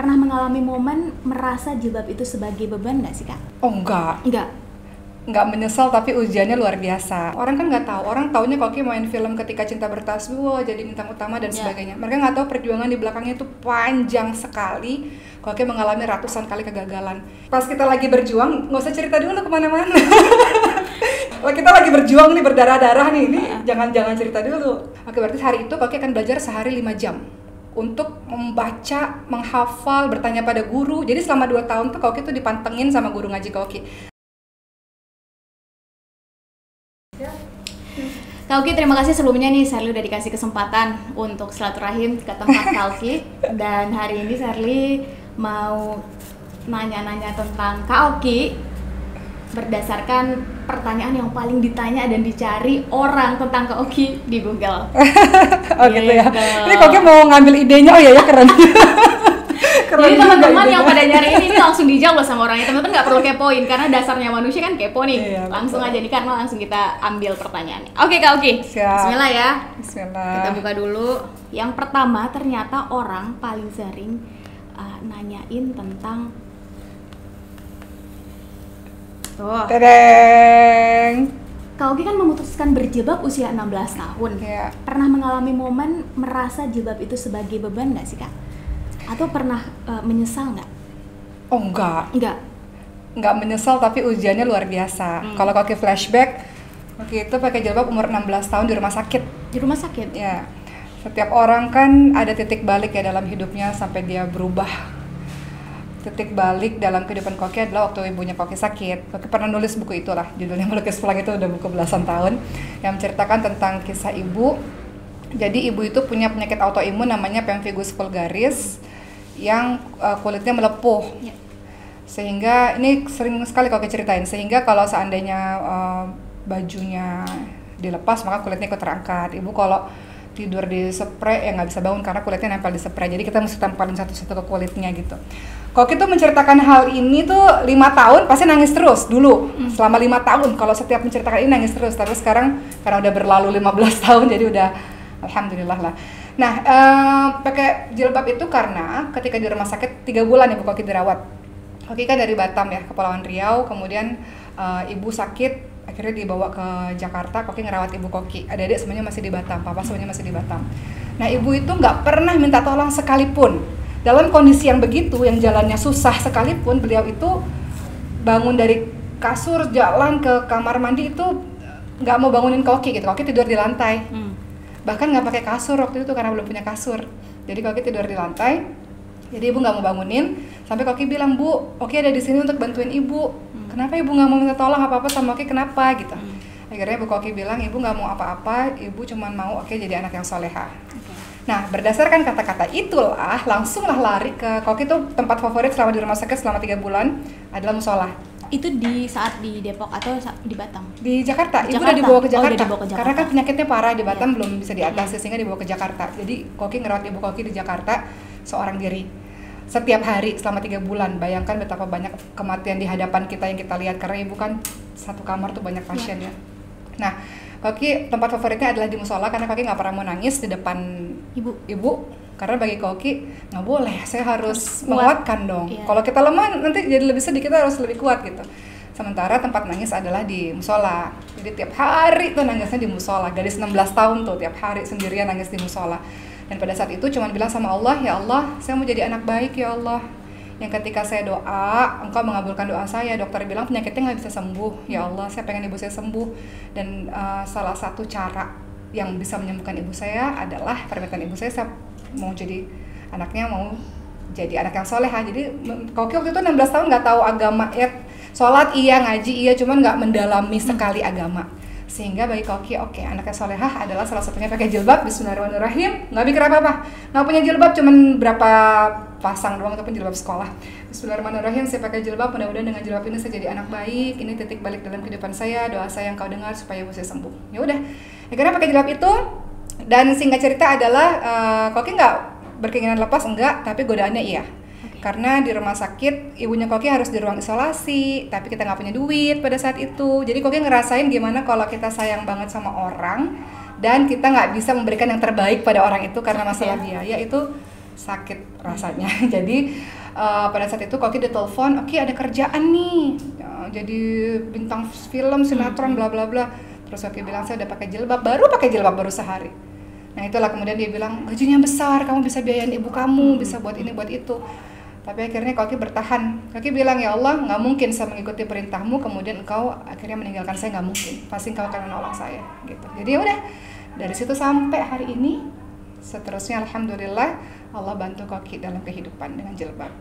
Pernah mengalami momen merasa jilbab itu sebagai beban nggak sih, Kak? Oh enggak, Enggak. nggak menyesal tapi ujiannya luar biasa. Orang kan nggak tahu, orang taunya Koki main film Ketika Cinta Bertasbih, wah jadi bintang utama dan sebagainya. Mereka nggak tahu perjuangan di belakangnya itu panjang sekali. Koki mengalami ratusan kali kegagalan. Pas kita lagi berjuang, nggak usah cerita dulu kemana-mana. Kalau kita lagi berjuang nih, berdarah-darah nih, ini jangan cerita dulu. Oke, berarti hari itu Koki akan belajar sehari 5 jam untuk membaca, menghafal, bertanya pada guru. Jadi selama 2 tahun tuh Koki tuh dipantengin sama guru ngaji Koki. Kak Oki, terima kasih sebelumnya nih Sherly udah dikasih kesempatan untuk silaturahim ke tempat Kak Oki. Dan hari ini Sherly mau nanya-nanya tentang Kak Oki berdasarkan pertanyaan yang paling ditanya dan dicari orang tentang Kak Oki di Google. Oh gitu ya. Ini Koki mau ngambil idenya, oh ya keren. Jadi teman-teman yang pada nyari ini langsung dijawab sama orangnya. Teman-teman nggak perlu kepoin karena dasarnya manusia kan kepo nih. Iya, langsung betul. aja nih karena langsung kita ambil pertanyaannya. Oke Kak Oki. Siap. Bismillah ya. Bismillah. Kita buka dulu. Yang pertama ternyata orang paling sering nanyain tentang Tadang. Kak Oki kan memutuskan berjilbab usia 16 tahun. Iya. Pernah mengalami momen merasa jilbab itu sebagai beban nggak sih, Kak? Atau pernah menyesal nggak? Oh enggak, Enggak. nggak menyesal tapi ujiannya luar biasa. Kalau Koki flashback, Koki itu pakai jilbab umur 16 tahun di rumah sakit. Di rumah sakit? Ya, setiap orang kan ada titik balik ya dalam hidupnya sampai dia berubah. Titik balik dalam kehidupan Koki adalah waktu ibunya Koki sakit. Koki pernah nulis buku itulah, judulnya Melukis Pelangi, itu udah buku belasan tahun, yang menceritakan tentang kisah ibu. Jadi ibu itu punya penyakit autoimun namanya pemphigus vulgaris yang kulitnya melepuh. Ya. Sehingga ini sering sekali Koki ceritain, sehingga kalau seandainya bajunya dilepas maka kulitnya ikut terangkat. Ibu kalau tidur di spray ya nggak bisa bangun karena kulitnya nempel di spray, jadi kita mesti tempelin satu-satu ke kulitnya gitu. Koki tuh menceritakan hal ini tuh 5 tahun pasti nangis terus dulu. Selama 5 tahun kalau setiap menceritakan ini nangis terus, tapi sekarang karena udah berlalu 15 tahun jadi udah alhamdulillah lah. Nah, pakai jilbab itu karena ketika di rumah sakit 3 bulan ibu Koki dirawat. Koki kan dari Batam ya, Kepulauan Riau, kemudian ibu sakit, akhirnya dibawa ke Jakarta. Koki ngerawat ibu Koki, adik-adik semuanya masih di Batam, papa semuanya masih di Batam. Nah, ibu itu nggak pernah minta tolong sekalipun. Dalam kondisi yang begitu, yang jalannya susah sekalipun, beliau itu bangun dari kasur, jalan ke kamar mandi itu nggak mau bangunin Koki gitu. Koki tidur di lantai. Bahkan nggak pakai kasur waktu itu karena belum punya kasur. Jadi Koki tidur di lantai. Jadi ibu nggak mau bangunin. Sampai Koki bilang, Bu, Koki ada di sini untuk bantuin ibu. Kenapa ibu nggak mau minta tolong apa-apa sama Koki? Kenapa gitu? Akhirnya ibu Koki bilang, ibu nggak mau apa-apa. Ibu cuma mau Koki jadi anak yang soleha. Nah, berdasarkan kata-kata itulah langsunglah lari ke Koki tuh tempat favorit selama di rumah sakit selama 3 bulan adalah musola. Itu di saat di Depok atau di Batam? Di Jakarta, Di ibu Jakarta? udah dibawa ke Oh, Jakarta. udah dibawa ke Jakarta. Karena kan penyakitnya parah di Batam Iya. belum bisa diatasi sehingga dibawa ke Jakarta. Jadi Koki ngerawat ibu Koki di Jakarta seorang diri setiap hari selama 3 bulan. Bayangkan betapa banyak kematian di hadapan kita yang kita lihat karena ibu kan satu kamar tuh banyak pasien ya. Nah, Koki tempat favoritnya adalah di musola karena Koki nggak pernah mau nangis di depan ibu. Karena bagi Koki nggak boleh, saya harus menguatkan dong. Iya. Kalau kita lemah nanti jadi lebih sedih, kita harus lebih kuat gitu. Sementara tempat nangis adalah di musola. Jadi tiap hari tuh nangisnya di musola. Gadis 16 tahun tuh tiap hari sendirian nangis di musola. Dan pada saat itu cuma bilang sama Allah, ya Allah, saya mau jadi anak baik ya Allah. Yang ketika saya doa, Engkau mengabulkan doa saya. Dokter bilang penyakitnya nggak bisa sembuh. Ya Allah, saya pengen ibu saya sembuh. Dan salah satu cara yang bisa menyembuhkan ibu saya adalah permintaan ibu saya mau jadi anaknya, mau jadi anak yang soleha. Jadi Koki waktu itu 16 tahun nggak tahu agama ya. Sholat iya, ngaji iya, cuman nggak mendalami sekali agama. Sehingga bagi Koki, oke, anaknya solehah adalah salah satunya pakai jilbab. Bismillahirrahmanirrahim. Nggak mikir apa-apa, nggak punya jilbab, cuman berapa pasang doang ataupun jilbab sekolah. Bismillahirrahmanirrahim, saya pakai jilbab. Mudah-mudahan dengan jilbab ini saya jadi anak baik. Ini titik balik dalam kehidupan saya. Doa saya yang kau dengar supaya ibu saya sembuh. Ya udah, akhirnya pakai jilbab itu. Dan singkat cerita adalah Koki nggak berkeinginan lepas, enggak, tapi godaannya iya. Karena di rumah sakit ibunya Koki harus di ruang isolasi, tapi kita nggak punya duit pada saat itu. Jadi Koki ngerasain gimana kalau kita sayang banget sama orang dan kita nggak bisa memberikan yang terbaik pada orang itu karena masalah biaya, itu sakit rasanya. Jadi pada saat itu Koki ditelepon, Oki ada kerjaan nih, jadi bintang film, sinetron, bla bla bla. Terus Koki bilang saya udah pakai jilbab, baru sehari. Nah itulah kemudian dia bilang gajinya besar, kamu bisa biayain ibu kamu, bisa buat ini buat itu. Tapi akhirnya Koki bertahan. Koki bilang, ya Allah, nggak mungkin saya mengikuti perintahmu, kemudian engkau akhirnya meninggalkan saya, nggak mungkin. Pasti engkau akan menolong saya, gitu. Jadi ya udah, dari situ sampai hari ini, seterusnya alhamdulillah Allah bantu Koki dalam kehidupan dengan jilbab.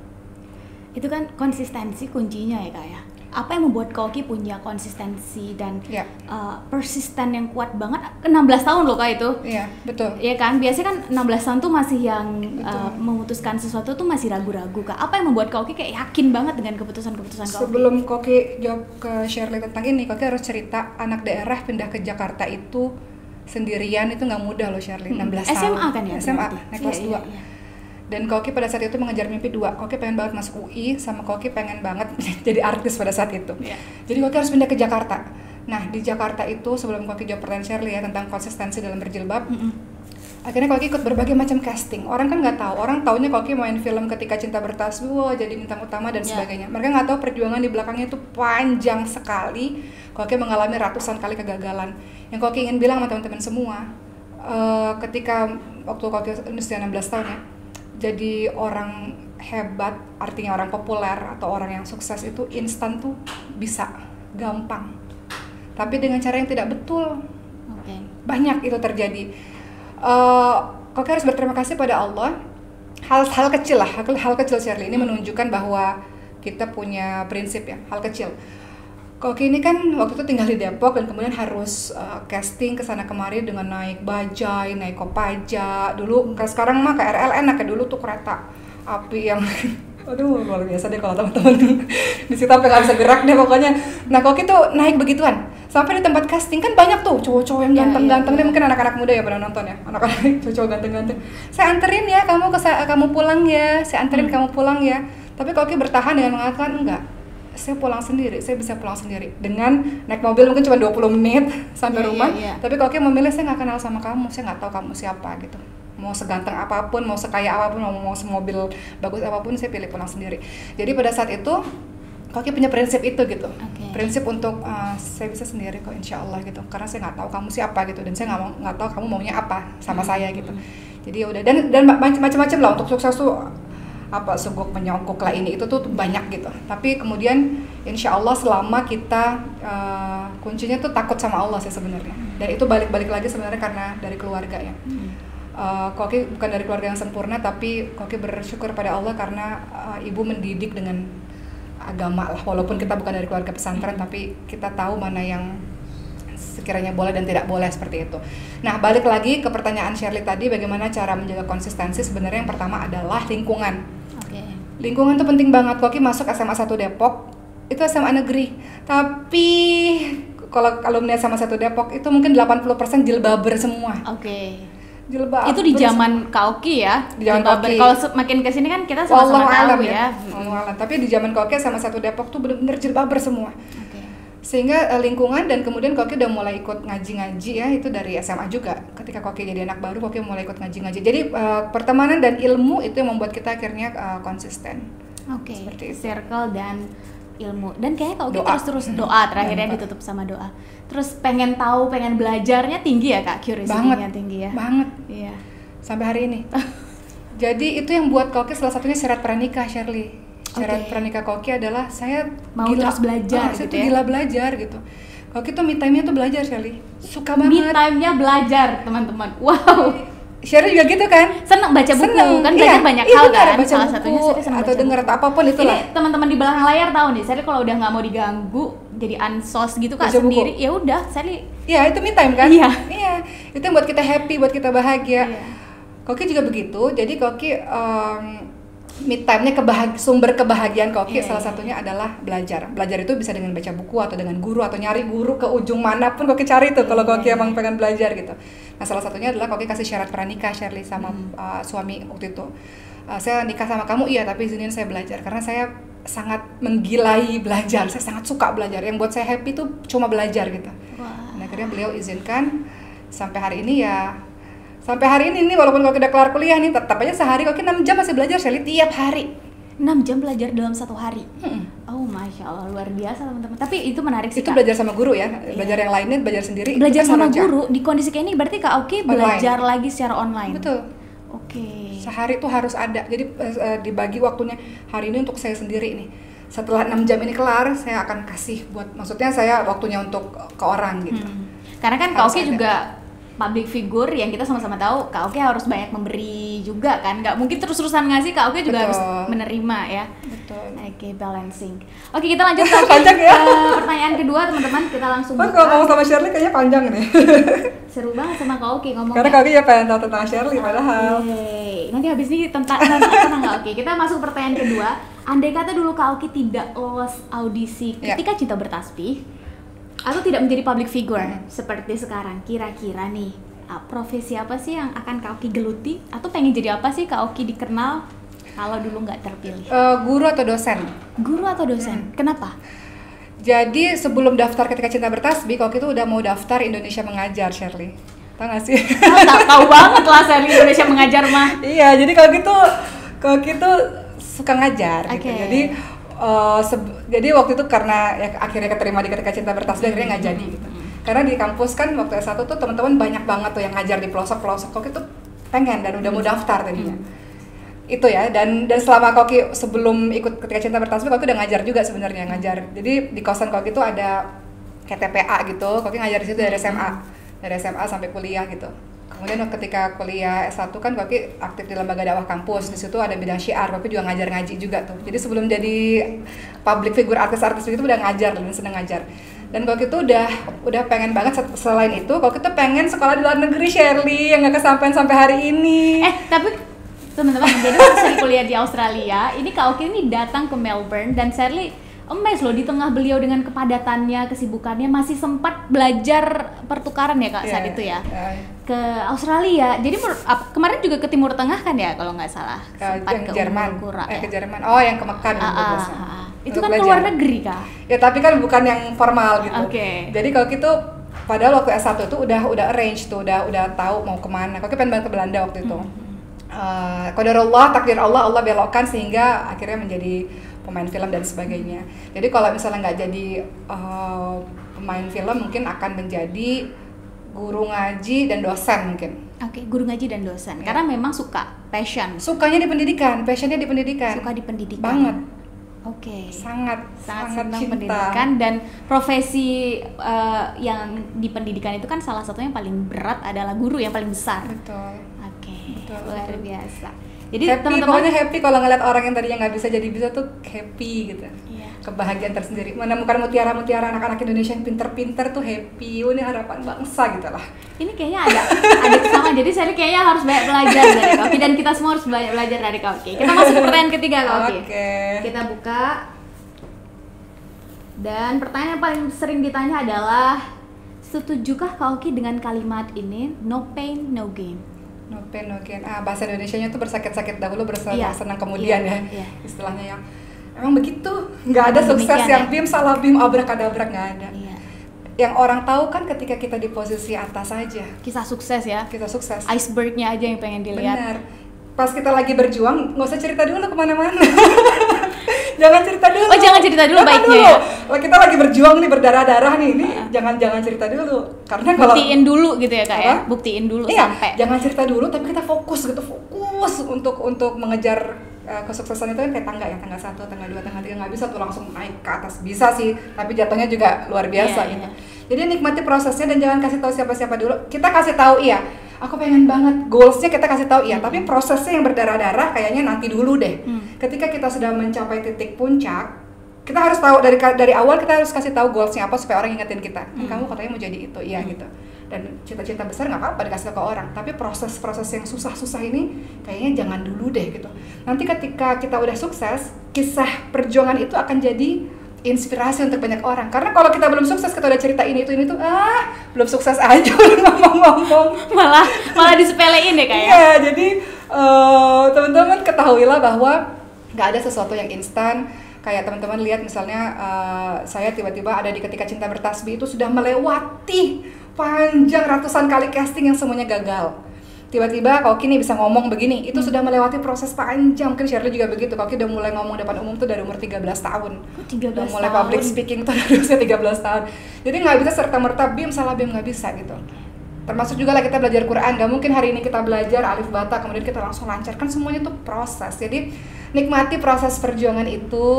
Itu kan konsistensi kuncinya ya Kak ya. Apa yang membuat Koki punya konsistensi dan persisten yang kuat banget? 16 tahun loh Kak itu. Iya, betul. Iya kan, biasanya kan 16 tahun tuh masih yang memutuskan sesuatu tuh masih ragu-ragu Kak. Apa yang membuat Koki kayak yakin banget dengan keputusan-keputusan Koki? Sebelum Koki jawab ke Shirley tentang ini, Koki harus cerita anak daerah pindah ke Jakarta itu sendirian itu nggak mudah loh Shirley, 16 tahun. SMA kan ya? SMA, naik kelas 2. Iya. Dan Koki pada saat itu mengejar mimpi 2. Koki pengen banget masuk UI, sama Koki pengen banget jadi artis pada saat itu. Jadi Koki harus pindah ke Jakarta. Nah di Jakarta itu sebelum Koki jawab pertanyaan Shirley ya tentang konsistensi dalam berjilbab, akhirnya Koki ikut berbagai macam casting. Orang kan nggak tahu, orang taunya Koki main film Ketika Cinta Bertasu, jadi bintang utama dan sebagainya. Mereka nggak tahu perjuangan di belakangnya itu panjang sekali. Koki mengalami ratusan kali kegagalan. Yang Koki ingin bilang sama teman-teman semua, ketika waktu Koki usia 16 tahun ya, jadi orang hebat, artinya orang populer atau orang yang sukses itu instan tuh bisa, gampang. Tapi dengan cara yang tidak betul. Banyak itu terjadi. Koki harus berterima kasih pada Allah. Hal kecil lah, hal kecil Shirley ini menunjukkan bahwa kita punya prinsip ya, hal kecil. Koki ini kan waktu itu tinggal di Depok dan kemudian harus casting kesana kemari dengan naik bajai, naik kopaja. Dulu, sekarang mah KRL enak ya, dulu tuh kereta api yang aduh luar biasa deh kalau teman-teman di situ sampai nggak bisa gerak deh pokoknya. Nah Koki tuh naik begituan sampai di tempat casting kan banyak tuh cowok-cowok yang ganteng-ganteng deh, mungkin anak-anak muda ya pernah nonton ya, anak-anak cowok ganteng-ganteng. Saya anterin ya kamu pulang ya, saya anterin kamu pulang ya. Tapi Koki bertahan dengan mengatakan enggak, saya pulang sendiri, saya bisa pulang sendiri dengan naik mobil mungkin cuma 20 menit sampai rumah. Tapi Koki memilih saya nggak kenal sama kamu, saya nggak tahu kamu siapa gitu. Mau seganteng apapun, mau sekaya apapun, mau semobil bagus apapun, saya pilih pulang sendiri. Jadi pada saat itu Koki punya prinsip itu gitu, prinsip untuk saya bisa sendiri kok insya Allah gitu, karena saya nggak tahu kamu siapa gitu dan saya nggak tahu kamu maunya apa sama saya gitu. Jadi udah dan macam-macam lah untuk sukses tuh apa sogok menyogok lah ini itu tuh banyak gitu. Tapi kemudian insya Allah selama kita kuncinya tuh takut sama Allah sih sebenarnya. Dan itu balik lagi sebenarnya karena dari keluarga ya. Koki bukan dari keluarga yang sempurna, tapi Koki bersyukur pada Allah karena ibu mendidik dengan agama lah. Walaupun kita bukan dari keluarga pesantren, tapi kita tahu mana yang sekiranya boleh dan tidak boleh seperti itu. Nah balik lagi ke pertanyaan Shirley tadi, bagaimana cara menjaga konsistensi? Sebenarnya yang pertama adalah lingkungan. Lingkungan tuh penting banget. Koki masuk SMA 1 Depok, itu SMA negeri. Tapi kalau alumni SMA 1 Depok itu mungkin 80% jilbaber semua. Jilbab. Itu di zaman Koki ya. Di zaman Koki. Kalau makin kesini kan kita sama-sama tahu ya. Tapi di zaman Koki SMA 1 Depok tuh bener-bener jilbaber semua. Sehingga lingkungan dan kemudian Koki udah mulai ikut ngaji-ngaji ya, itu dari SMA juga. Ketika Koki jadi anak baru, Koki mulai ikut ngaji-ngaji. Jadi pertemanan dan ilmu itu yang membuat kita akhirnya konsisten. Seperti itu. Circle dan ilmu. Dan kayaknya Koki terus doa, terakhirnya ditutup sama doa. Terus pengen tahu, pengen belajarnya tinggi ya Kak, curiosity-nya tinggi ya. Banget. Iya. Sampai hari ini. Jadi itu yang buat Koki salah satunya syarat pranikah, Shirley. Syarat pranikah Koki adalah saya mau terus belajar gitu ya. Gila belajar gitu. Koki tuh me time-nya tuh belajar, Shirley. Suka banget. Me time-nya belajar, teman-teman. Wow. Shirley juga gitu kan? Seneng baca buku, kan belajar banyak hal kan. Baca salah buku, satunya Shirley seneng atau denger atau apapun itu lah. Ini teman-teman di belakang layar tahu nih, Shirley kalau udah nggak mau diganggu jadi ansos gitu Kak sendiri, ya udah Shirley. Iya, itu me time kan? Iya. Itu yang buat kita happy, buat kita bahagia. Koki juga begitu. Jadi Koki me time-nya sumber kebahagiaan Koki salah satunya adalah belajar. Belajar itu bisa dengan baca buku atau dengan guru atau nyari guru ke ujung manapun Koki cari tuh kalau Koki emang pengen belajar gitu. Nah salah satunya adalah Koki kasih syarat pranikah Shirley sama suami waktu itu. Saya nikah sama kamu iya, tapi izinin saya belajar karena saya sangat menggilai belajar. Saya sangat suka belajar. Yang buat saya happy tuh cuma belajar gitu. Nah akhirnya beliau izinkan sampai hari ini ya. Sampai hari ini nih, walaupun kalau udah kelar kuliah nih, tetap aja sehari kok 6 jam masih belajar Shelly tiap hari. 6 jam belajar dalam satu hari. Oh, Masya Allah, luar biasa teman-teman. Tapi itu menarik sih, Itu Kak. belajar sama guru ya, belajar yang lainnya, belajar sendiri. Belajar itu kan sama Haraja. guru di kondisi kayak ini berarti Kak Oki belajar lagi secara online. Betul. Oke. Sehari tuh harus ada. Jadi dibagi waktunya, hari ini untuk saya sendiri nih. Setelah 6 jam ini kelar, saya akan kasih buat, maksudnya saya waktunya untuk ke orang gitu. Karena kan Kak Harus Oki ada. juga public figure yang kita sama-sama tahu Kak Oki harus banyak memberi juga kan. Nggak mungkin terus-terusan ngasih, Kak Oki juga Betul. harus menerima ya. Betul. Oke, balancing. Oke, kita lanjut Kak Oki. Panjang ya? Pertanyaan kedua teman-teman, kita langsung Kalau ngomong buka. sama Shirley kayaknya panjang nih. Seru banget sama Kak Oki ngomongnya. Karena kaki ya pengen tahu tentang Shirley padahal. Yeay. Nanti habis ini tenang Kak Oki. Kita masuk pertanyaan kedua. Andai kata dulu Kak Oki tidak lolos audisi Ya. ketika Cinta Bertasbih atau tidak menjadi public figure seperti sekarang, kira-kira nih profesi apa sih yang akan Kak Oki geluti? Atau pengen jadi apa sih Kak Oki dikenal kalau dulu nggak terpilih? Guru atau dosen? Guru atau dosen? Kenapa? Jadi sebelum daftar ketika Cinta Bertasbih, kalau itu udah mau daftar Indonesia Mengajar, Shirley. Tahu nggak sih? Tahu banget lah saya Indonesia Mengajar mah. Iya, jadi kalau gitu suka ngajar gitu. Oke. Jadi waktu itu karena ya akhirnya keterima di ketika Cinta Bertasbih, akhirnya nggak jadi gitu. Karena di kampus kan waktu S1 tuh teman-teman banyak banget tuh yang ngajar di pelosok-pelosok. Kok itu pengen dan udah mau daftar tadinya. Itu ya, dan selama Koki sebelum ikut ketika Cinta Bertasbih, Koki udah ngajar juga sebenarnya, ngajar. Jadi di kosan Koki itu ada kayak TPA gitu, Koki ngajar di situ dari SMA sampai kuliah gitu. Kemudian ketika kuliah S1 kan Koki aktif di lembaga dakwah kampus, di situ ada bidang syiar, Koki juga ngajar ngaji juga tuh. Jadi sebelum jadi public figure artis-artis itu udah ngajar dan seneng ngajar. Dan Koki tuh udah pengen banget, selain itu Koki tuh pengen sekolah di luar negeri, Shirley, yang gak kesampaian sampai hari ini. Tapi teman-teman, jadi waktu saya kuliah di Australia, ini Kak Oki ini datang ke Melbourne dan Shirley amazed loh, di tengah beliau dengan kepadatannya, kesibukannya masih sempat belajar pertukaran ya Kak saat itu ya ke Australia. Jadi kemarin juga ke Timur Tengah kan ya kalau nggak salah, sempat ke Jerman. Qura, ya? Ke Jerman. Oh, yang ke Mekah dulu. Itu kan ke luar negeri Kak? Ya tapi kan bukan yang formal gitu. Oke. Jadi kalau gitu padahal waktu S1 itu udah arrange tuh, udah tahu mau kemana. Kalau pengen banget ke Belanda waktu itu. Qadarullah, takdir Allah belokkan sehingga akhirnya menjadi pemain film dan sebagainya. Jadi kalau misalnya nggak jadi pemain film, mungkin akan menjadi guru ngaji dan dosen mungkin. Oke, guru ngaji dan dosen. Karena memang suka, Sukanya di pendidikan, passionnya di pendidikan. Suka di pendidikan. Banget. Oke. Sangat senang cinta. pendidikan, dan profesi yang di pendidikan itu kan salah satunya yang paling berat adalah guru, yang paling besar. Betul. Oke, Betul, luar betul. biasa. Jadi Happy, teman-teman, pokoknya happy kalau ngeliat orang yang tadinya nggak bisa jadi bisa tuh happy gitu. Iya. Kebahagiaan tersendiri. Menemukan mutiara-mutiara anak-anak Indonesia yang pinter-pinter tuh happy. Ini harapan bangsa gitu lah. ini kayaknya ada kesamaan. Jadi saya kayaknya harus banyak belajar dari Kak Oki, dan kita semua harus banyak belajar dari Kak Oki. Kita masuk ke pertanyaan ketiga Kak Oki. Oke. Kita buka. Dan pertanyaan yang paling sering ditanya adalah, setujukah Kak Oki dengan kalimat ini, no pain no gain? No pain no gain. Bahasa Indonesianya tuh bersakit-sakit dahulu, Iya. bersenang kemudian Iya, ya. iya. Istilahnya yang emang begitu. Nggak ada Emang sukses demikian, yang ya? bim salah bim abrak-adabrak, nggak ada. Iya. Yang orang tahu kan ketika kita di posisi atas aja, Kisah sukses ya. kita sukses. Icebergnya aja yang pengen dilihat. Benar. Pas kita lagi berjuang, nggak usah cerita dulu kemana-mana. Jangan cerita dulu. Oh, jangan cerita dulu baiknya ya. Kalau kita lagi berjuang nih, berdarah-darah nih, ini jangan cerita dulu. Karena kalau Buktiin dulu gitu ya Kak ya. Apa? Buktiin dulu iya, sampai. jangan cerita dulu, tapi kita fokus untuk mengejar kesuksesan itu kan kayak tangga 1, tangga 2, tangga 3, nggak bisa tuh langsung naik ke atas. Bisa sih, tapi jatuhnya juga luar biasa Iya, gitu. iya. Jadi nikmati prosesnya dan jangan kasih tahu siapa-siapa dulu. Kita kasih tahu iya, aku pengen banget, goalsnya kita kasih tahu iya, tapi prosesnya yang berdarah-darah kayaknya nanti dulu deh. Ketika kita sudah mencapai titik puncak, kita harus tahu dari awal, kita harus kasih tahu goalsnya apa supaya orang ingetin kita. Kamu katanya mau jadi itu, iya gitu. Dan cita-cita besar nggak apa-apa dikasih ke orang, tapi proses-proses yang susah-susah ini kayaknya jangan dulu deh gitu. Nanti ketika kita udah sukses, kisah perjuangan itu akan jadi inspirasi untuk banyak orang. Karena kalau kita belum sukses, kita udah cerita ini tuh belum sukses aja ngomong-ngomong. malah disepelein ya Kak ya. Iya, jadi teman-teman ketahuilah bahwa nggak ada sesuatu yang instan. Kayak teman-teman lihat misalnya saya tiba-tiba ada di Ketika Cinta Bertasbih itu sudah melewati panjang ratusan kali casting yang semuanya gagal. tiba-tiba Koki nih bisa ngomong begini, itu sudah melewati proses panjang. Mungkin Shirley juga begitu, Koki udah mulai ngomong depan umum tuh dari umur 13 tahun. 13 udah mulai tahun. public speaking tuh dari usia 13 tahun. Jadi nggak bisa serta-merta bim salah bim, nggak bisa gitu. Termasuk juga lah kita belajar Quran, nggak mungkin hari ini kita belajar alif bata kemudian kita langsung lancar, kan semuanya tuh proses. Jadi nikmati proses perjuangan itu,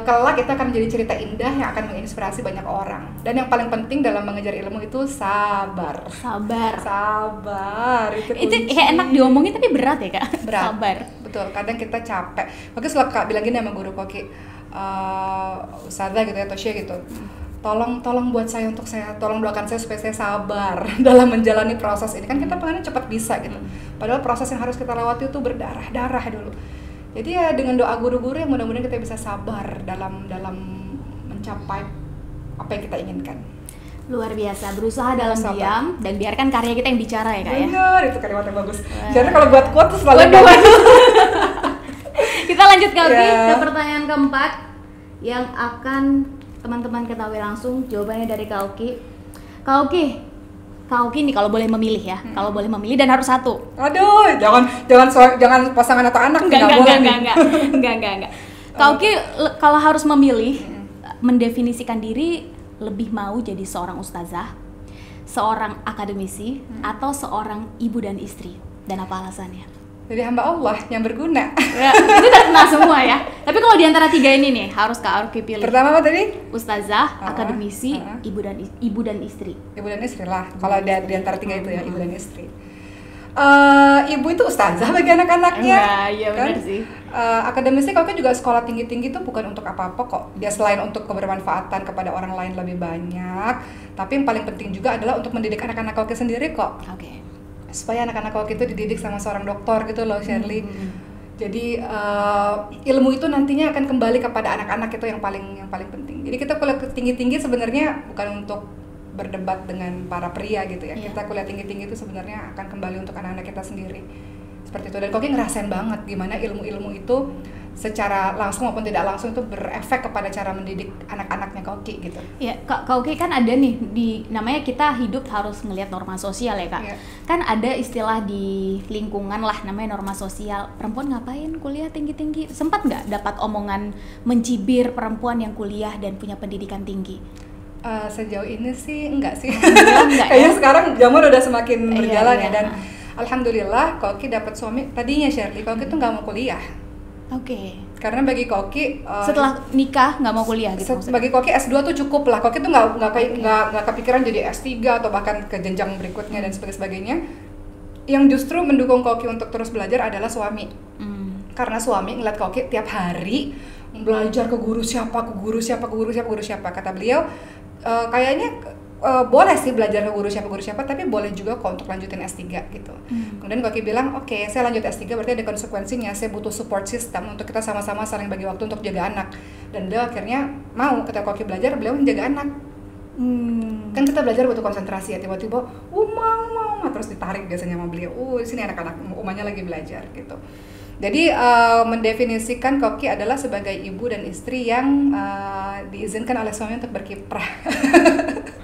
kelak kita akan menjadi cerita indah yang akan menginspirasi banyak orang. Dan yang paling penting dalam mengejar ilmu itu sabar. Sabar itu kayak enak diomongin tapi berat ya Kak. Berat. Sabar. Betul, kadang kita capek. Makanya selalu Kak bilang gini sama guru Koki, Ustazah gitu ya, Tosya gitu, tolong buat saya, untuk saya, tolong doakan saya supaya saya sabar dalam menjalani proses ini. Kan kita pengennya cepat bisa gitu, padahal proses yang harus kita lewati itu berdarah-darah dulu. Jadi ya dengan doa guru-guru yang mudah-mudahan kita bisa sabar dalam mencapai apa yang kita inginkan. Luar biasa, berusaha dalam diam dan biarkan karya kita yang bicara ya Kak ya. Benar, itu kalimat yang bagus. Jadi kalau buat quote tuh selalu Kita lanjut ke pertanyaan keempat yang akan teman-teman ketahui langsung jawabannya dari Kak Oki nih kalau boleh memilih ya, kalau boleh memilih dan harus satu. Aduh, jangan pasangan atau anak. Enggak. Kak Oki kalau harus memilih, mendefinisikan diri, lebih mau jadi seorang ustazah, seorang akademisi, atau seorang ibu dan istri, dan apa alasannya? Jadi hamba Allah yang berguna. Ya, itu udah kena semua ya. Tapi kalau di antara tiga ini nih, harus Kak Oki pilih. Pertama apa tadi? Ustazah, akademisi, ibu dan istri. Ibu dan istri lah. Kalau di antara tiga itu ya, ibu dan istri. Ibu itu ustazah bagi anak-anaknya. Iya kan? benar sih. Akademisi kalau juga sekolah tinggi-tinggi itu bukan untuk apa-apa kok. Dia selain untuk kebermanfaatan kepada orang lain lebih banyak, tapi yang paling penting juga adalah untuk mendidik anak-anak Koki sendiri kok. Oke. Supaya anak-anak Koki itu dididik sama seorang dokter gitu loh, Shirley. Jadi ilmu itu nantinya akan kembali kepada anak-anak, itu yang paling penting. Jadi kita kuliah tinggi-tinggi sebenarnya bukan untuk berdebat dengan para pria gitu ya. Kita kuliah tinggi-tinggi itu sebenarnya akan kembali untuk anak-anak kita sendiri. Seperti itu. Dan Koki ngerasain banget gimana ilmu-ilmu itu secara langsung maupun tidak langsung itu berefek kepada cara mendidik anak-anaknya Koki gitu. Ya, Kak Oki kan ada nih namanya kita hidup harus ngelihat norma sosial ya Kak. Iya. Kan ada istilah di lingkungan lah namanya norma sosial. Perempuan ngapain kuliah tinggi-tinggi? Sempat nggak dapat omongan mencibir perempuan yang kuliah dan punya pendidikan tinggi? Sejauh ini sih enggak sih. Enggak, kayaknya sekarang zaman udah semakin berjalan iya. ya, dan alhamdulillah Koki dapat suami. Tadinya Shirley, Koki tuh nggak mau kuliah. Oke. Karena bagi Koki setelah nikah nggak mau kuliah gitu maksudnya? Bagi Koki S2 tuh cukup lah. Koki tuh nggak kepikiran jadi S3 atau bahkan ke jenjang berikutnya dan sebagainya. Yang justru mendukung Koki untuk terus belajar adalah suami. Karena suami ngeliat Koki tiap hari belajar ke guru siapa. Kata beliau, kayaknya boleh sih belajar ke guru siapa, tapi boleh juga kok untuk lanjutin S3 gitu. Kemudian Koki bilang, oke, saya lanjut S3 berarti ada konsekuensinya, saya butuh support system untuk kita sama-sama saling bagi waktu untuk jaga anak. Dan beliau akhirnya mau, ketika Koki belajar, beliau menjaga anak. Kan kita belajar butuh konsentrasi ya, tiba-tiba mau terus ditarik biasanya sama beliau. Di sini anak-anak umanya lagi belajar gitu. Jadi mendefinisikan Koki adalah sebagai ibu dan istri yang diizinkan oleh suami untuk berkiprah.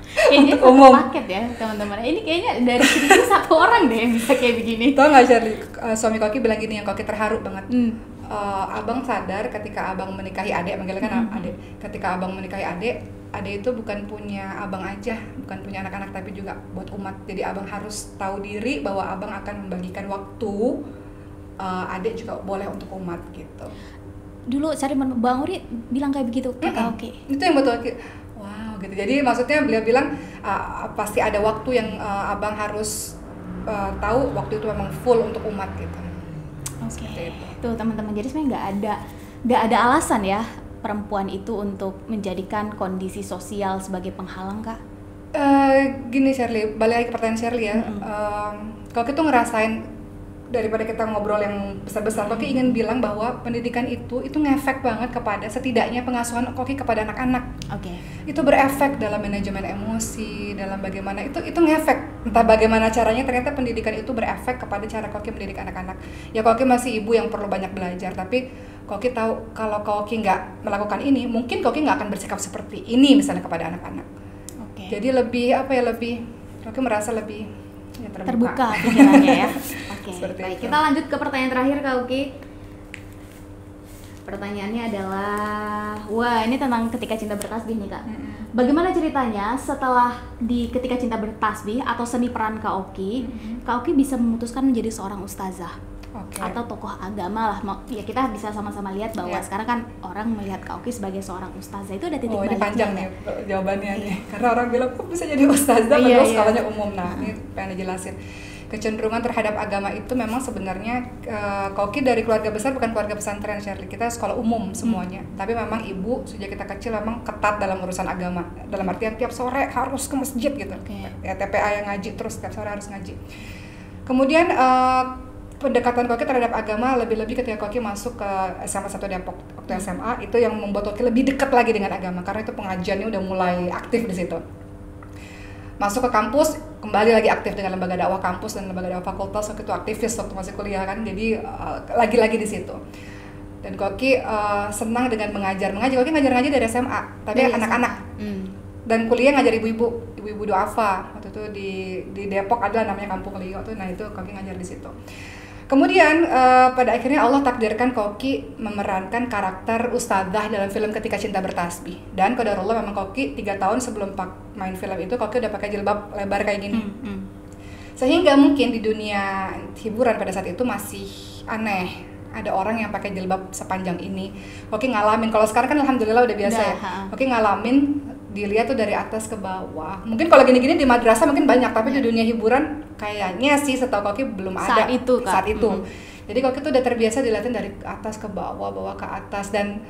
Kayaknya satu paket ya teman-teman. Ini kayaknya dari sedikit satu orang deh yang bisa kayak begini. Tahu nggak Shirley, suami Koki bilang gini yang Koki terharu banget. Abang sadar ketika abang menikahi adik, manggilnya kan adik. Ketika abang menikahi adik itu bukan punya abang aja, bukan punya anak-anak, tapi juga buat umat. Jadi abang harus tahu diri bahwa abang akan membagikan waktu, adik juga boleh untuk umat gitu. Dulu Bang Uri bilang kayak begitu ke Kak Oki. Itu yang betul. Wow gitu. Jadi maksudnya beliau bilang pasti ada waktu yang abang harus tahu waktu itu memang full untuk umat gitu. Oke. Tuh teman-teman, jadi sebenarnya nggak ada alasan ya perempuan itu untuk menjadikan kondisi sosial sebagai penghalang, Kak. Gini Shirley, balik lagi ke pertanyaan Shirley ya. Kalau kita ngerasain daripada kita ngobrol yang besar-besar, Koki ingin bilang bahwa pendidikan itu ngefek banget kepada setidaknya pengasuhan Koki kepada anak-anak. Oke. Itu berefek dalam manajemen emosi, dalam bagaimana itu ngefek. Entah bagaimana caranya, ternyata pendidikan itu berefek kepada cara Koki mendidik anak-anak. Ya Koki masih ibu yang perlu banyak belajar, tapi Koki tahu kalau Koki nggak melakukan ini, mungkin Koki nggak akan bersikap seperti ini misalnya kepada anak-anak. Oke. Jadi lebih Koki merasa lebih Ya, terbuka pikirannya ya. Oke, Seperti baik. itu. Kita lanjut ke pertanyaan terakhir Kak Uki. Pertanyaannya adalah, wah ini tentang ketika cinta bertasbih nih Kak. Bagaimana ceritanya setelah di ketika cinta bertasbih atau seni peran Kak Oki, Kak Oki bisa memutuskan menjadi seorang ustazah atau tokoh agama lah. Ya kita bisa sama-sama lihat bahwa sekarang kan orang melihat Kak Oki sebagai seorang ustazah, itu ada titik baliknya. Ini panjang nih jawabannya nih. Karena orang bilang kok bisa jadi ustazah padahal skalanya umum. Nah, ini pengen dijelasin. Kecenderungan terhadap agama itu memang sebenarnya Koki dari keluarga besar, bukan keluarga pesantren Shirley, kita sekolah umum semuanya. Tapi memang ibu sejak kita kecil memang ketat dalam urusan agama, dalam artian tiap sore harus ke masjid gitu. Ya TPA yang ngaji terus tiap sore harus ngaji. Kemudian pendekatan Koki terhadap agama lebih-lebih ketika Koki masuk ke SMA 1 Depok. Waktu SMA itu yang membuat Koki lebih dekat lagi dengan agama, karena itu pengajiannya udah mulai aktif di situ. Masuk ke kampus, kembali lagi aktif dengan lembaga dakwah kampus dan lembaga dakwah fakultas. Waktu itu aktivis waktu masih kuliah kan, jadi lagi-lagi di situ. Dan Koki senang dengan mengajar. Koki ngajar-ngajar dari SMA, tapi anak-anak. Dan kuliah ngajar ibu-ibu duafa. Waktu itu di Depok ada namanya Kampung Lio tuh. Nah itu Koki ngajar di situ. Kemudian pada akhirnya Allah takdirkan Koki memerankan karakter ustadzah dalam film Ketika Cinta Bertasbih. Dan qadarullah memang Koki 3 tahun sebelum main film itu Koki udah pakai jilbab lebar kayak gini. Sehingga mungkin di dunia hiburan pada saat itu masih aneh ada orang yang pakai jilbab sepanjang ini. Koki ngalamin, kalau sekarang kan alhamdulillah udah biasa ya. Koki ngalamin dilihat tuh dari atas ke bawah. Mungkin kalau gini-gini di madrasah mungkin banyak, tapi di dunia hiburan kayaknya sih setahu Koki belum ada saat itu. Jadi Koki tuh udah terbiasa dilihatin dari atas ke bawah, bawah ke atas, dan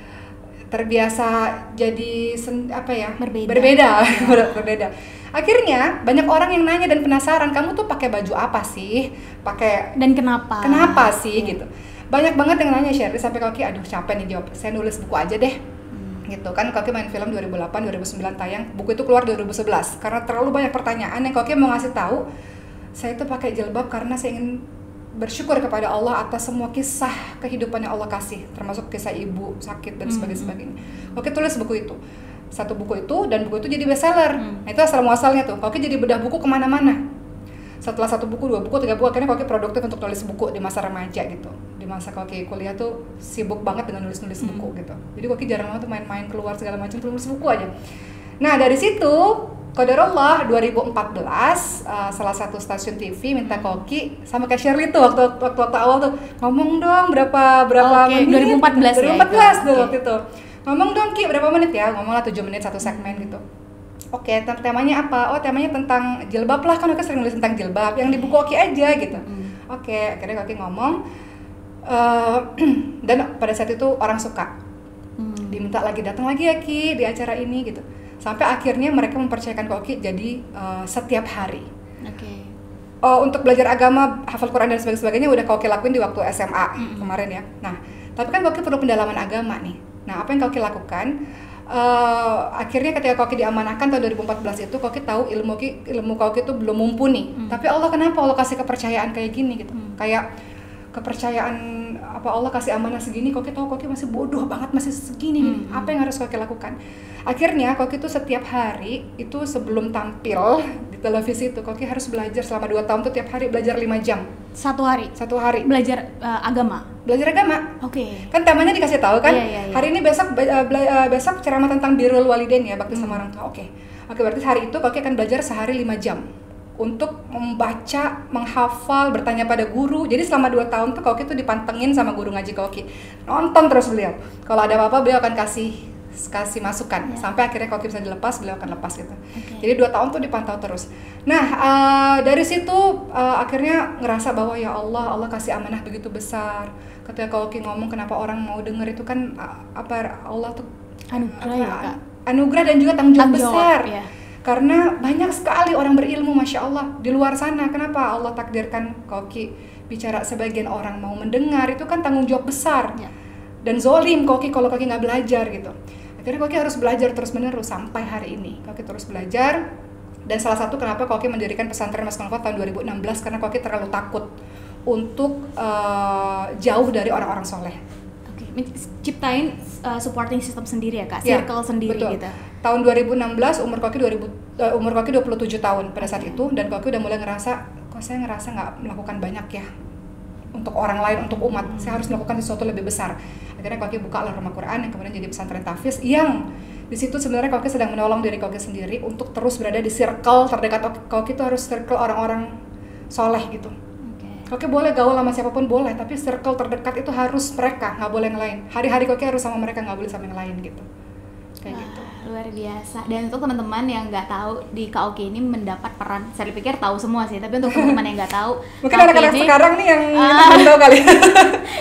terbiasa jadi berbeda. Akhirnya banyak orang yang nanya dan penasaran, kamu tuh pakai baju apa sih? Dan kenapa? Kenapa sih gitu? Banyak banget yang nanya Shirley, sampai Koki aduh capek nih jawab. Saya nulis buku aja deh. Gitu kan, Koki main film 2008, 2009 tayang, buku itu keluar 2011 karena terlalu banyak pertanyaan yang Koki mau ngasih tahu. Saya itu pakai jilbab karena saya ingin bersyukur kepada Allah atas semua kisah kehidupan yang Allah kasih, termasuk kisah ibu sakit dan sebagainya. Koki tulis buku itu, satu buku itu, dan buku itu jadi bestseller. Nah, itu asal muasalnya tuh, Koki jadi bedah buku kemana-mana. Setelah 1 buku, 2 buku, 3 buku, akhirnya Koki produktif untuk nulis buku di masa remaja gitu. Di masa Koki kuliah tuh sibuk banget dengan nulis-nulis buku gitu. Jadi Koki jarang banget tuh main-main keluar segala macam, nulis buku aja. Nah dari situ, qadarullah 2014 salah satu stasiun TV minta Koki sama kayak Shirley tuh waktu awal tuh ngomong dong berapa menit. 2014 tuh waktu itu. Ngomong dong Ki berapa menit ya? Ngomonglah 7 menit satu segmen gitu. Oke, temanya apa? Oh, temanya tentang jilbab lah, kan Koki sering nulis tentang jilbab, yang di buku Koki aja gitu. Oke, akhirnya Koki ngomong, dan pada saat itu orang suka, diminta lagi, datang lagi ya Ki di acara ini gitu. Sampai akhirnya mereka mempercayakan Koki jadi setiap hari. Untuk belajar agama, hafal Quran dan sebagainya udah Koki lakuin di waktu SMA kemarin ya. Nah, tapi kan Koki perlu pendalaman agama nih. Nah, apa yang Koki lakukan? Akhirnya ketika Koki diamanahkan tahun 2014 itu, Koki tahu ilmu Koki itu belum mumpuni. Tapi Allah kenapa Allah kasih kepercayaan kayak gini gitu? Kayak kepercayaan apa Allah kasih amanah segini, Koki tahu Koki masih bodoh banget, masih segini. Apa yang harus Koki lakukan? Akhirnya Koki itu setiap hari itu sebelum tampil di televisi itu Koki harus belajar selama 2 tahun tuh tiap hari belajar 5 jam. Satu hari Belajar agama. Kan temanya dikasih tahu kan. Hari ini besok ceramah tentang birrul walidain ya, bakti sama orang tua. Oke, berarti hari itu Koki akan belajar sehari 5 jam untuk membaca, menghafal, bertanya pada guru. Jadi selama 2 tahun tuh Koki tuh dipantengin sama guru ngaji Koki. Nonton terus beliau. Kalau ada apa-apa beliau akan kasih masukan. Sampai akhirnya Koki bisa dilepas, beliau akan lepas gitu. Jadi 2 tahun tuh dipantau terus. Nah, dari situ akhirnya ngerasa bahwa ya Allah kasih amanah begitu besar. Ketika Koki ngomong kenapa orang mau denger itu kan Allah tuh anugerah dan juga tanggung jawab besar. Karena banyak sekali orang berilmu, Masya Allah, di luar sana. Kenapa Allah takdirkan Koki bicara sebagian orang mau mendengar, itu kan tanggung jawab besar. Dan zolim Koki kalau Koki nggak belajar gitu. Akhirnya Koki harus belajar terus-menerus sampai hari ini. Koki terus belajar. Dan salah satu kenapa Koki mendirikan pesantren Mas Konfat tahun 2016, karena Koki terlalu takut untuk jauh dari orang-orang soleh. Ciptain supporting system sendiri ya Kak, circle sendiri betul. Gitu. Tahun 2016 umur Koki 27 tahun pada saat itu, dan Koki udah mulai ngerasa kok saya ngerasa nggak melakukan banyak ya untuk orang lain, untuk umat. Saya harus melakukan sesuatu lebih besar. Akhirnya Koki buka Al-Rumah Quran yang kemudian jadi pesantren tahfiz, yang di situ sebenarnya Koki sedang menolong diri Koki sendiri untuk terus berada di circle terdekat. Koki itu harus circle orang-orang soleh gitu. Koki boleh gaul sama siapapun boleh, tapi circle terdekat itu harus mereka, nggak boleh yang lain. Hari-hari Koki harus sama mereka, nggak boleh sama yang lain gitu. Kayak gitu. Luar biasa. Dan untuk teman-teman yang nggak tahu, di Kaoki ini mendapat peran, saya pikir tahu semua sih, tapi untuk teman-teman yang nggak tahu, mungkin anak-anak sekarang nih yang belum tahu kali.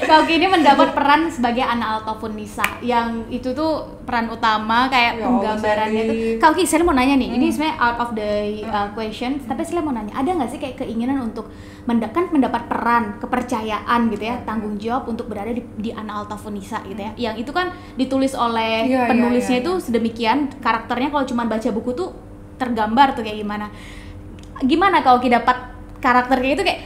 Kaoki ini mendapat peran sebagai Ana Altafun Nisa, yang itu tuh peran utama kayak penggambarannya tuh. Kaoki, saya mau nanya nih, ini sebenarnya out of the question, tapi saya mau nanya, ada nggak sih kayak keinginan untuk mendapat peran, kepercayaan gitu ya, tanggung jawab untuk berada di Ana Altafun Nisa gitu ya, yang itu kan ditulis oleh penulisnya itu sedemikian, karakternya kalau cuma baca buku tuh tergambar tuh kayak gimana kalau kita dapat karakter kayak itu, kayak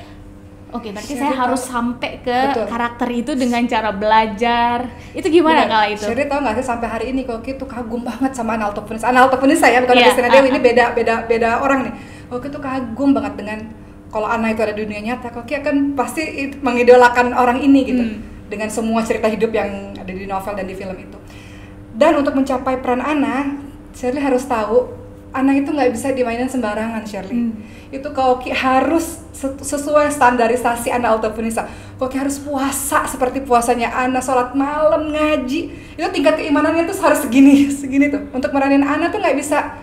oke, berarti saya harus sampai ke karakter itu dengan cara belajar. Itu gimana kalau itu? Sherry tau nggak sih, sampai hari ini Koki tuh kagum banget sama Ana Altafun Nisa. Ana Altafun Nisa ya, bukan Kristina Dewi. Ini beda orang nih. Koki tuh kagum banget dengan, kalau Ana itu ada di dunia nyata, Koki akan pasti mengidolakan orang ini gitu. Dengan semua cerita hidup yang ada di novel dan di film itu. Dan untuk mencapai peran Ana, Shirley harus tahu, Ana itu nggak bisa dimainin sembarangan, Shirley. Itu Koki harus sesuai standarisasi Ana Altafun Nisa. Koki harus puasa seperti puasanya Ana, sholat malam, ngaji. Itu tingkat keimanannya tuh harus segini tuh. Untuk meranin Ana tuh nggak bisa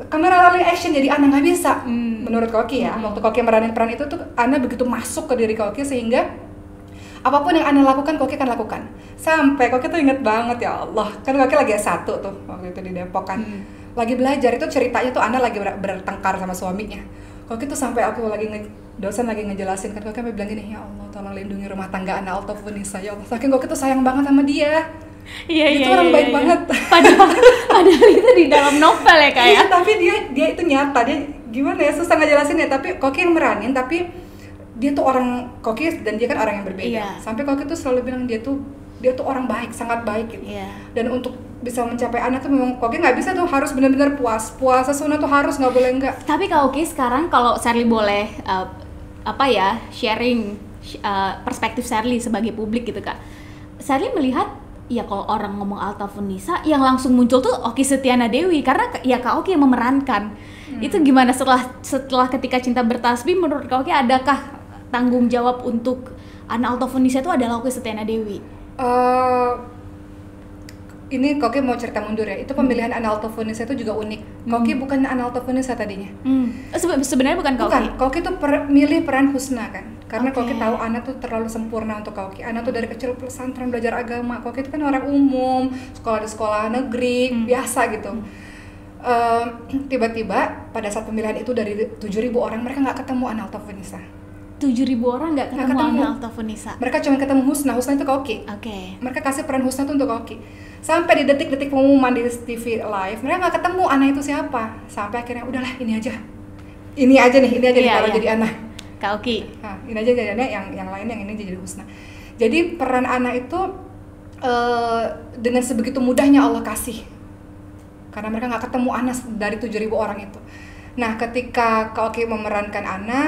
kamera rolling action jadi Ana, nggak bisa. Menurut Koki ya, waktu Koki meranin peran itu tuh Ana begitu masuk ke diri Koki sehingga apapun yang Ana lakukan, Koki akan lakukan. Sampai Koki tuh inget banget, ya Allah, kan Koki lagi S1 tuh waktu itu di Depok kan. Lagi belajar, itu ceritanya tuh Ana lagi bertengkar sama suaminya. Koki tuh sampai aku dosen lagi ngejelasin kan, Koki sampai bilang gini, ya Allah tolong lindungi rumah tangga Ana Altafun Nisa, ya Allah. Saking Koki tuh sayang banget sama dia. Itu orang baik banget. Padahal itu di dalam novel ya Kak ya. Tapi dia itu nyata, dia gimana ya, susah ngejelasinnya. Tapi Koki yang meranin, tapi dia tuh orang, Koki dan dia kan orang yang berbeda. Sampai Koki tuh selalu bilang dia tuh orang baik, sangat baik gitu. Dan untuk bisa mencapai Ana tuh memang Koki nggak bisa tuh, harus benar-benar puasa sunah tuh harus, nggak boleh enggak. Tapi Koki sekarang kalau Shirley boleh sharing perspektif Shirley sebagai publik gitu Kak. Shirley melihat ya kalau orang ngomong Altafun Nisa yang langsung muncul tuh Okky Setiana Dewi, karena ya Kak Okky yang memerankan. Itu gimana setelah Ketika Cinta Bertasbih, menurut Kak Okky adakah tanggung jawab untuk Ana Altafun Nisa itu adalah Okky Setiana Dewi? Ini Koki mau cerita mundur ya, itu pemilihan Ana Altafun Nisa itu juga unik. Koki bukan Ana Altafun Nisa tadinya. Sebenarnya bukan Koki. Bukan, Koki tuh milih peran Husna kan. Karena Koki tahu Ana tuh terlalu sempurna untuk Koki. Ana tuh dari kecil pesantren belajar agama. Koki itu kan orang umum, sekolah di sekolah negeri, biasa gitu. Tiba-tiba pada saat pemilihan itu dari 7.000 orang, mereka nggak ketemu Ana Altafun Nisa. 7.000 orang nggak ketemu Ana Altafun Nisa. Mereka cuma ketemu Husna itu Koki. Mereka kasih peran Husna tuh untuk Koki. Sampai di detik-detik pengumuman di TV live, mereka nggak ketemu Ana itu siapa. Sampai akhirnya udahlah ini aja nih kalau jadi Ana. Koki. Nah, ini aja jadinya, yang lain yang ini jadi Husna. Jadi peran Ana itu dengan sebegitu mudahnya Allah kasih. Karena mereka nggak ketemu Ana dari 7.000 orang itu. Nah, ketika Koki memerankan Ana,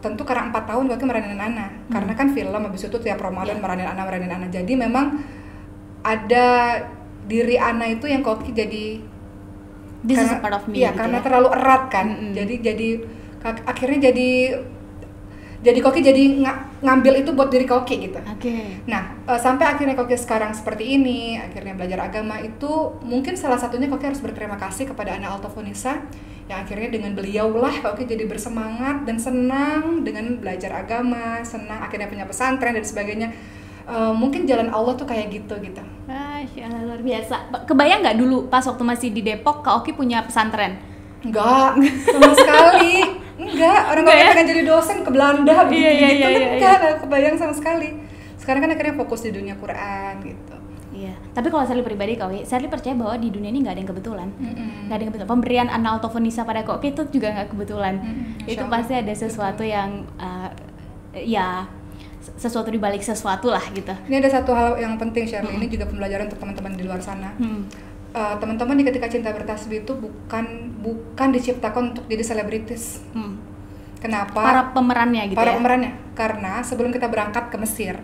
tentu karena 4 tahun Koki meranin Ana. Karena kan film, habis itu tiap Ramadan meranin Ana. Jadi memang ada diri Ana itu yang Koki jadi this is a part of me. Iya, gitu karena terlalu erat kan. Jadi akhirnya jadi Koki jadi ngambil itu buat diri Koki gitu. Nah, sampai akhirnya Koki sekarang seperti ini, akhirnya belajar agama itu, mungkin salah satunya Koki harus berterima kasih kepada Ana Altafun Nisa, yang akhirnya dengan beliaulah Koki jadi bersemangat dan senang dengan belajar agama, senang akhirnya punya pesantren dan sebagainya. Mungkin jalan Allah tuh kayak gitu. Luar biasa. Kebayang nggak dulu pas waktu masih di Depok Kak Okky punya pesantren? Enggak, sama sekali. Enggak, orang Koki pengen jadi dosen ke Belanda gitu. Enggak kebayang sama sekali. Sekarang kan akhirnya fokus di dunia Quran gitu. Iya, tapi kalau Shirley pribadi Kak Okky, Shirley percaya bahwa di dunia ini nggak ada yang kebetulan. Nggak ada yang kebetulan. Pemberian Ana Altafun Nisa pada Kak Okky itu juga nggak kebetulan. Itu pasti ada sesuatu yang sesuatu di balik sesuatu lah gitu. Ini ada satu hal yang penting, Shirley. Ini juga pembelajaran untuk teman-teman di luar sana. Teman-teman di Ketika Cinta Bertasbih itu bukan diciptakan untuk jadi selebritis. Kenapa? Para pemerannya gitu Para ya? pemerannya. Karena sebelum kita berangkat ke Mesir,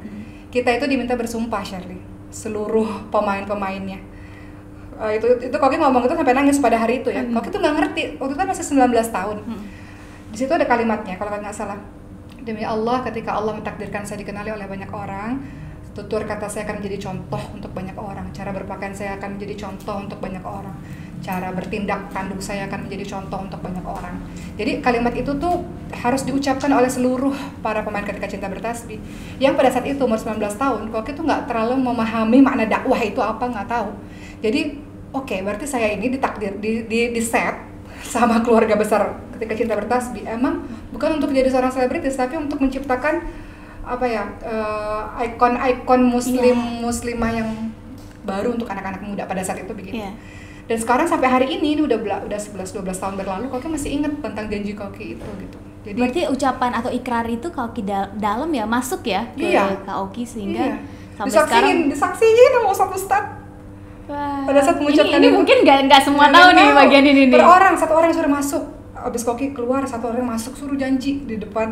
kita itu diminta bersumpah, Shirley. Seluruh pemain-pemainnya. Itu Koki ngomong itu sampai nangis pada hari itu ya. Koki tuh nggak ngerti. Waktu itu kan masih 19 tahun. Di situ ada kalimatnya kalau nggak salah. Demi Allah, ketika Allah mentakdirkan saya dikenali oleh banyak orang, tutur kata saya akan menjadi contoh untuk banyak orang. Cara berpakaian saya akan menjadi contoh untuk banyak orang. Cara bertindak tanduk saya akan menjadi contoh untuk banyak orang. Jadi kalimat itu tuh harus diucapkan oleh seluruh para pemain ketika cinta bertasbih. Yang pada saat itu umur 19 tahun, Koki tuh nggak terlalu memahami makna dakwah itu apa, nggak tahu. Jadi oke, berarti saya ini ditakdir di set sama keluarga besar ketika cinta bertasbih. Emang bukan untuk jadi seorang selebritis, tapi untuk menciptakan apa ya, ikon-ikon muslimah yang baru untuk anak-anak muda pada saat itu begitu. Dan sekarang sampai hari ini udah 11-12 tahun berlalu, Koki masih ingat tentang janji Koki itu gitu. Jadi berarti ucapan atau ikrar itu Koki dalam ya, masuk ya ke Koki sehingga sampai sekarang disaksiin sama ustadz. Pada saat mengucapkan ini mungkin nggak semua tahu nih bagian ini nih. Satu orang suruh masuk. Abis Koki keluar, satu orang masuk suruh janji di depan.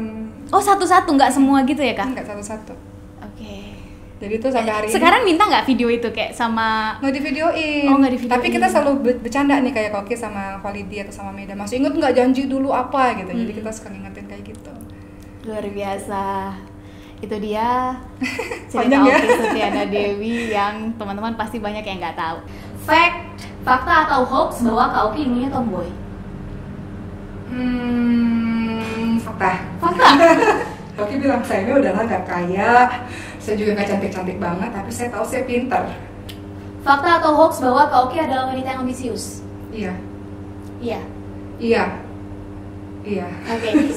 Oh, satu-satu, nggak semua gitu ya, Kak? Enggak, satu-satu. Oke. Jadi itu sampai hari sekarang minta nggak video itu kayak sama? Nggak divideoin. Oh, nggak divideoin. Tapi kita selalu bercanda nih kayak Koki sama Khalidi atau sama Meda. Masih inget nggak janji dulu apa gitu. Jadi kita suka ngingetin kayak gitu. Luar biasa. Itu dia cerita Panjang ya? Oki Setiana Dewi yang teman-teman pasti banyak yang nggak tahu. Fakta atau hoax bahwa Kak Oki ininya tomboy? Fakta. Koki bilang saya ini udahlah nggak kaya, saya juga nggak cantik-cantik banget, tapi saya tahu saya pintar. Fakta atau hoax bahwa Kak Oki adalah wanita yang ambisius? Iya. Iya. Iya. Iya. Oke.